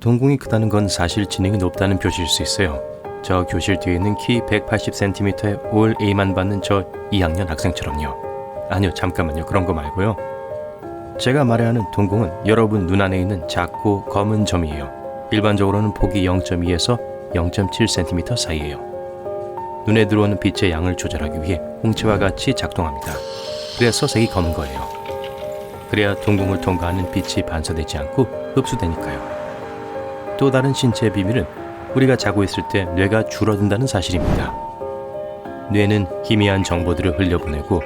동공이 크다는 건 사실 지능이 높다는 표시일 수 있어요. 저 교실 뒤에 있는 키 180cm에 올 A만 받는 저 2학년 학생처럼요. 아니요, 잠깐만요. 그런 거 말고요. 제가 말해야 하는 동공은 여러분 눈안에 있는 작고 검은 점이에요. 일반적으로는 폭이 0.2에서 0.7cm 사이예요. 눈에 들어오는 빛의 양을 조절하기 위해 홍채와 같이 작동합니다. 그래서 색이 검은 거예요. 그래야 동공을 통과하는 빛이 반사되지 않고 흡수되니까요. 또 다른 신체의 비밀은 우리가 자고 있을 때 뇌가 줄어든다는 사실입니다. 뇌는 희미한 정보들을 흘려보내고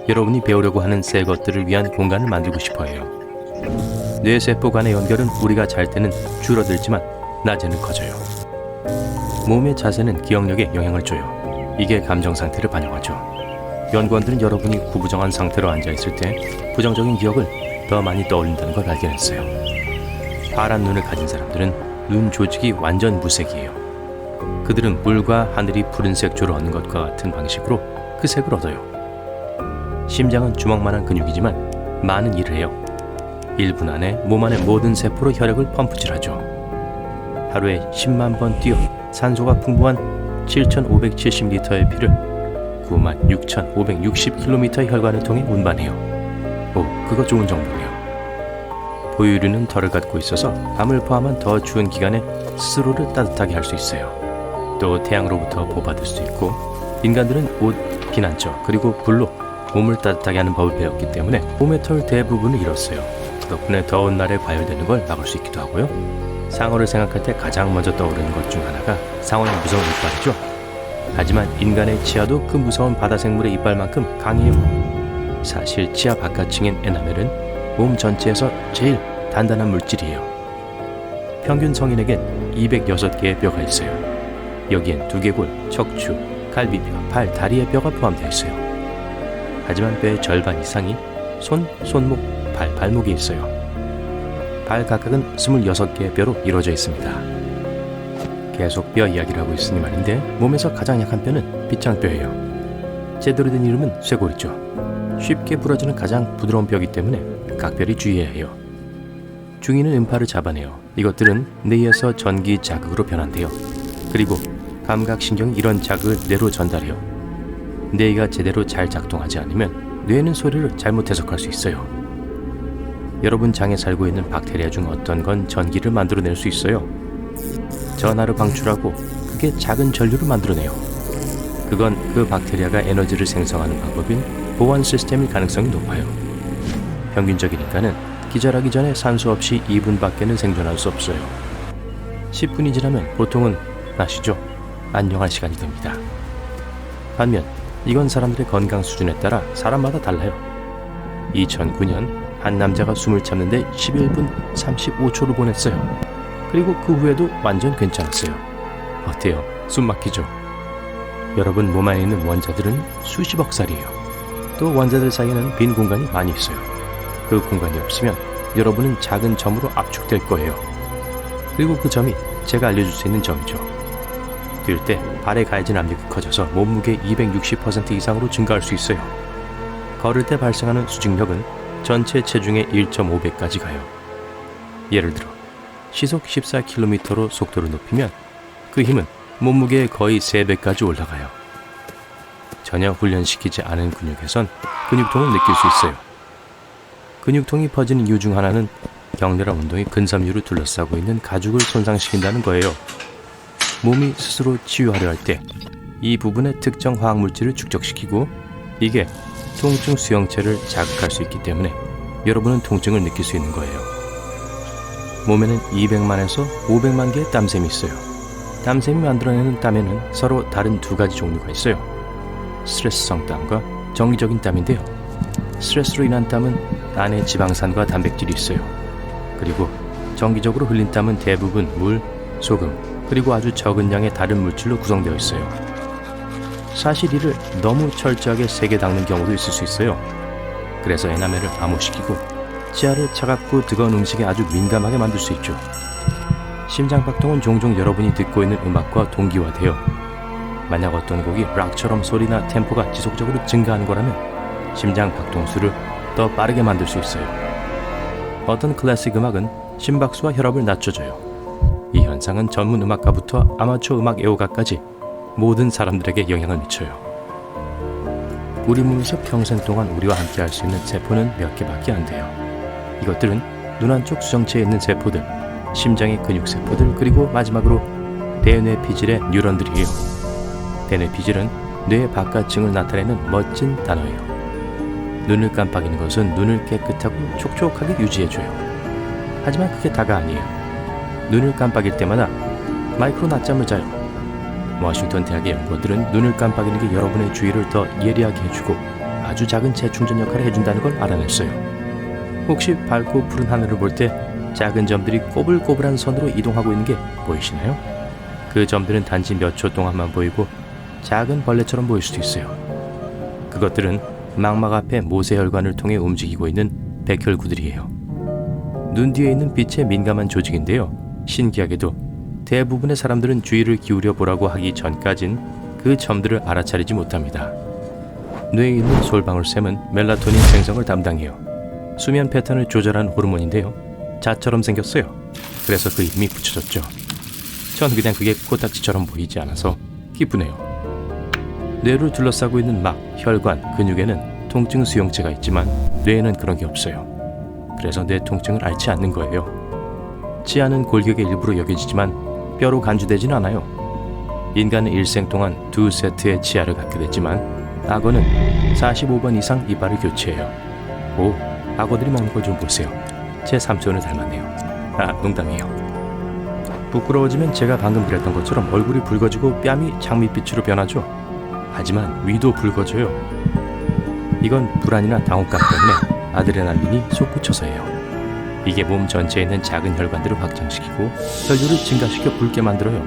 여러분이 배우려고 하는 새 것들을 위한 공간을 만들고 싶어 해요. 뇌세포 간의 연결은 우리가 잘 때는 줄어들지만 낮에는 커져요. 몸의 자세는 기억력에 영향을 줘요. 이게 감정 상태를 반영하죠. 연구원들은 여러분이 구부정한 상태로 앉아있을 때 부정적인 기억을 더 많이 떠올린다는 걸 발견했어요. 파란 눈을 가진 사람들은 눈 조직이 완전 무색이에요. 그들은 물과 하늘이 푸른색 조를 얻는 것과 같은 방식으로 그 색을 얻어요. 심장은 주먹만한 근육이지만 많은 일을 해요. 1분 안에 몸 안의 모든 세포로 혈액을 펌프질하죠. 하루에 10만 번 뛰어 산소가 풍부한 7,570리터의 피를 96,560km의 혈관을 통해 운반해요. 오, 그거 좋은 정보네요. 포유류는 털을 갖고 있어서 밤을 포함한 더 추운 기간에 스스로를 따뜻하게 할 수 있어요. 또 태양으로부터 보호받을 수 있고 인간들은 옷, 피난처, 그리고 불로 몸을 따뜻하게 하는 법을 배웠기 때문에 몸의 털 대부분을 잃었어요. 덕분에 더운 날에 과열되는 걸 막을 수 있기도 하고요. 상어를 생각할 때 가장 먼저 떠오르는 것 중 하나가 상어의 무서운 이빨이죠. 하지만 인간의 치아도 그 무서운 바다 생물의 이빨만큼 강해요. 사실 치아 바깥층인 에나멜은 몸 전체에서 제일 단단한 물질이에요. 평균 성인에겐 206개의 뼈가 있어요. 여기엔 두개골, 척추, 갈비뼈, 발, 다리의 뼈가 포함되어 있어요. 하지만 뼈의 절반 이상이 손, 손목, 발, 발목에 있어요. 발 각각은 26개의 뼈로 이루어져 있습니다. 계속 뼈 이야기를 하고 있으니 말인데 몸에서 가장 약한 뼈는 비창뼈예요. 제대로 된 이름은 쇄골이죠. 쉽게 부러지는 가장 부드러운 뼈이기 때문에 각별히 주의해야 해요. 중이는 음파를 잡아내요. 이것들은 뇌에서 전기 자극으로 변한대요. 그리고 감각신경이 이런 자극을 뇌로 전달해요. 뇌가 제대로 잘 작동하지 않으면 뇌는 소리를 잘못 해석할 수 있어요. 여러분 장에 살고 있는 박테리아 중 어떤 건 전기를 만들어낼 수 있어요. 전하를 방출하고 그게 작은 전류를 만들어내요. 그건 그 박테리아가 에너지를 생성하는 방법인 보완 시스템일 가능성이 높아요. 평균적인 인간은 기절하기 전에 산소 없이 2분밖에는 생존할 수 없어요. 10분이 지나면 보통은 아시죠? 안녕할 시간이 됩니다. 반면 이건 사람들의 건강 수준에 따라 사람마다 달라요. 2009년 한 남자가 숨을 참는데 11분 35초를 보냈어요. 그리고 그 후에도 완전 괜찮았어요. 어때요? 숨 막히죠? 여러분 몸 안에 있는 원자들은 수십억 살이에요. 또 원자들 사이에는 빈 공간이 많이 있어요. 그 공간이 없으면 여러분은 작은 점으로 압축될 거예요. 그리고 그 점이 제가 알려줄 수 있는 점이죠. 뛸 때 발에 가해진 압력이 커져서 몸무게 260% 이상으로 증가할 수 있어요. 걸을 때 발생하는 수직력은 전체 체중의 1.5배까지 가요. 예를 들어 시속 14km로 속도를 높이면 그 힘은 몸무게의 거의 3배까지 올라가요. 전혀 훈련시키지 않은 근육에선 근육통을 느낄 수 있어요. 근육통이 퍼지는 이유 중 하나는 격렬한 운동이 근섬유를 둘러싸고 있는 가죽을 손상시킨다는 거예요. 몸이 스스로 치유하려 할 때 이 부분에 특정 화학물질을 축적시키고 이게 통증 수용체를 자극할 수 있기 때문에 여러분은 통증을 느낄 수 있는 거예요. 몸에는 200만에서 500만 개의 땀샘이 있어요. 땀샘이 만들어내는 땀에는 서로 다른 두 가지 종류가 있어요. 스트레스성 땀과 정기적인 땀인데요. 스트레스로 인한 땀은 안에 지방산과 단백질이 있어요. 그리고 정기적으로 흘린 땀은 대부분 물, 소금, 그리고 아주 적은 양의 다른 물질로 구성되어 있어요. 사실 이를 너무 철저하게 세게 닦는 경우도 있을 수 있어요. 그래서 에나멜을 암호시키고 치아를 차갑고 뜨거운 음식에 아주 민감하게 만들 수 있죠. 심장박동은 종종 여러분이 듣고 있는 음악과 동기화돼요. 만약 어떤 곡이 락처럼 소리나 템포가 지속적으로 증가하는 거라면 심장 박동수를 더 빠르게 만들 수 있어요. 어떤 클래식 음악은 심박수와 혈압을 낮춰줘요. 현상은 전문 음악가부터 아마추어 음악 애호가까지 모든 사람들에게 영향을 미쳐요. 우리 몸에서 평생 동안 우리와 함께 할 수 있는 세포는 몇 개밖에 안 돼요. 이것들은 눈 안쪽 수정체에 있는 세포들, 심장의 근육세포들, 그리고 마지막으로 대뇌 피질의 뉴런들이에요. 대뇌 피질은 뇌의 바깥층을 나타내는 멋진 단어예요. 눈을 깜빡이는 것은 눈을 깨끗하고 촉촉하게 유지해줘요. 하지만 그게 다가 아니에요. 눈을 깜빡일 때마다 마이크로 낮잠을 자요. 워싱턴 대학의 연구원들은 눈을 깜빡이는 게 여러분의 주의를 더 예리하게 해주고 아주 작은 재충전 역할을 해준다는 걸 알아냈어요. 혹시 밝고 푸른 하늘을 볼 때 작은 점들이 꼬불꼬불한 선으로 이동하고 있는 게 보이시나요? 그 점들은 단지 몇 초 동안만 보이고 작은 벌레처럼 보일 수도 있어요. 그것들은 망막 앞에 모세혈관을 통해 움직이고 있는 백혈구들이에요. 눈 뒤에 있는 빛에 민감한 조직인데요. 신기하게도 대부분의 사람들은 주의를 기울여 보라고 하기 전까진 그 점들을 알아차리지 못합니다. 뇌에 있는 솔방울샘은 멜라토닌 생성을 담당해요. 수면 패턴을 조절하는 호르몬인데요. 자처럼 생겼어요. 그래서 그 이름이 붙여졌죠. 전 그냥 그게 코딱지처럼 보이지 않아서 기쁘네요. 뇌를 둘러싸고 있는 막, 혈관, 근육에는 통증 수용체가 있지만 뇌에는 그런 게 없어요. 그래서 뇌 통증을 앓지 않는 거예요. 치아는 골격의 일부로 여겨지지만 뼈로 간주되진 않아요. 인간은 일생 동안 2세트의 치아를 갖게 됐지만 악어는 45번 이상 이빨을 교체해요. 오, 악어들이 먹는 걸 좀 보세요. 제 삼촌을 닮았네요. 아, 농담이에요. 부끄러워지면 제가 방금 그랬던 것처럼 얼굴이 붉어지고 뺨이 장밋빛으로 변하죠. 하지만 위도 붉어져요. 이건 불안이나 당혹감 때문에 아드레날린이 솟구쳐서예요. 이게 몸 전체에 있는 작은 혈관들을 확장시키고 혈류를 증가시켜 붉게 만들어요.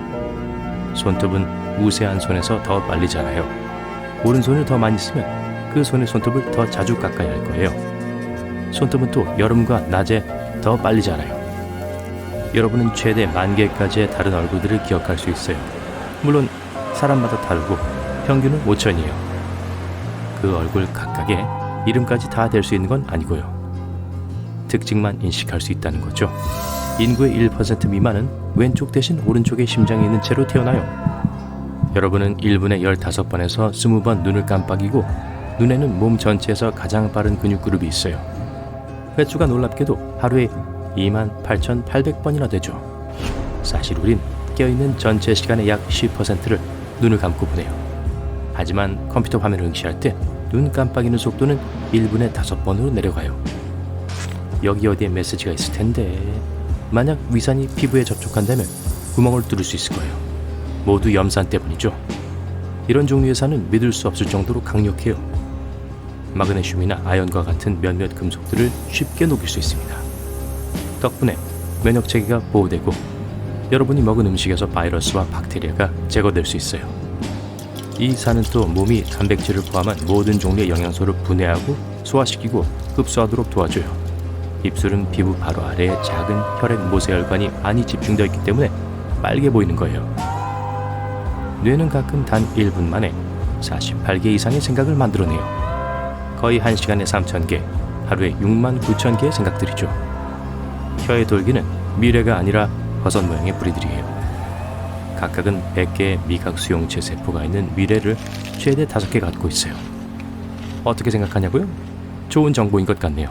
손톱은 우세한 손에서 더 빨리 자라요. 오른손을 더 많이 쓰면 그 손의 손톱을 더 자주 깎아야 할 거예요. 손톱은 또 여름과 낮에 더 빨리 자라요. 여러분은 최대 10,000개까지의 다른 얼굴들을 기억할 수 있어요. 물론 사람마다 다르고 평균은 5,000이에요. 그 얼굴 각각에 이름까지 다 될 수 있는 건 아니고요. 특징만 인식할 수 있다는 거죠. 인구의 1% 미만은 왼쪽 대신 오른쪽에 심장이 있는 채로 태어나요. 여러분은 1분에 15번에서 20번 눈을 깜빡이고 눈에는 몸 전체에서 가장 빠른 근육 그룹이 있어요. 횟수가 놀랍게도 하루에 28,800번이나 되죠. 사실 우린 깨어있는 전체 시간의 약 10%를 눈을 감고 보내요. 하지만 컴퓨터 화면을 응시할 때 눈 깜빡이는 속도는 1분에 5번으로 내려가요. 여기 어디에 메시지가 있을 텐데 만약 위산이 피부에 접촉한다면 구멍을 뚫을 수 있을 거예요. 모두 염산 때문이죠. 이런 종류의 산은 믿을 수 없을 정도로 강력해요. 마그네슘이나 아연과 같은 몇몇 금속들을 쉽게 녹일 수 있습니다. 덕분에 면역 체계가 보호되고 여러분이 먹은 음식에서 바이러스와 박테리아가 제거될 수 있어요. 이 산은 또 몸이 단백질을 포함한 모든 종류의 영양소를 분해하고 소화시키고 흡수하도록 도와줘요. 입술은 피부 바로 아래에 작은 혈액 모세혈관이 많이 집중되어 있기 때문에 빨개 보이는 거예요. 뇌는 가끔 단 1분 만에 48개 이상의 생각을 만들어내요. 거의 1시간에 3,000개, 하루에 69,000개의 생각들이죠. 혀의 돌기는 미래가 아니라 버섯 모양의 뿌리들이에요. 각각은 100개의 미각 수용체 세포가 있는 미래를 최대 5개 갖고 있어요. 어떻게 생각하냐고요? 좋은 정보인 것 같네요.